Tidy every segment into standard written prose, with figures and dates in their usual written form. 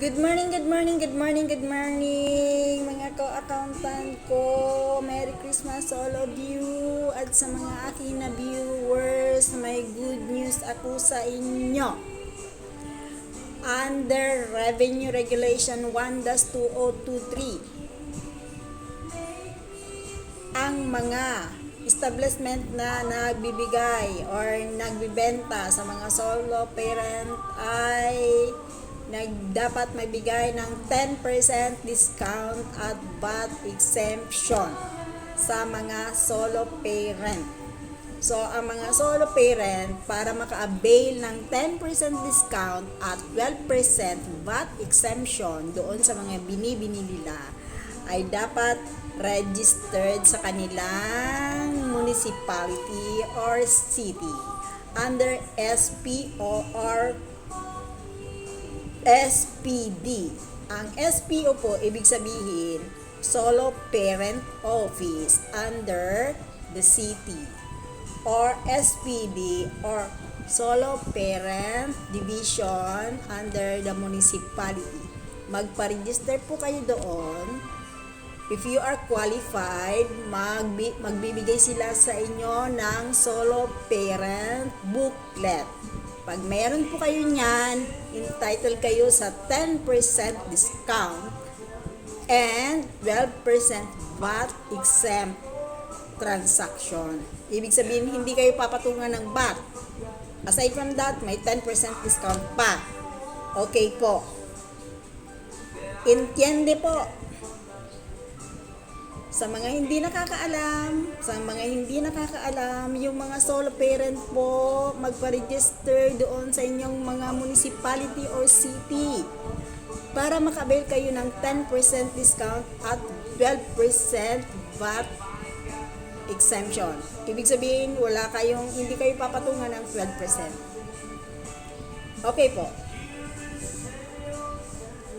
Good morning, good morning, good morning, good morning mga co-accountant ko. Merry Christmas to all of you. At sa mga aking na viewers, may good news ako sa inyo. Under Revenue Regulation 1-2023, ang mga establishment na nagbibigay or nagbibenta sa mga solo parent ay dapat magbigay ng 10% discount at VAT exemption sa mga solo parent. So, ang mga solo parent, para maka-avail ng 10% discount at 12% VAT exemption doon sa mga binibini nila, ay dapat registered sa kanilang municipality or city under SPO or SPD. Ang SPO po, ibig sabihin, Solo Parent Office under the city, or SPD or Solo Parent Division under the municipality. Magpa-register po kayo doon. If you are qualified, magbibigay sila sa inyo ng Solo Parent Booklet. Pag meron po kayo niyan, entitled kayo sa 10% discount and 12% VAT exempt transaction. Ibig sabihin, hindi kayo papatungan ng VAT. Aside from that, may 10% discount pa. Okay po. Entiende po. Sa mga hindi nakakaalam, yung mga solo parent po, magpa-register doon sa inyong mga municipality or city para makabail kayo ng 10% discount at 12% VAT exemption. Ibig sabihin, hindi kayo papatungan ng 12%. Okay po.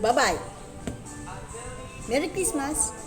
Bye-bye. Merry Christmas!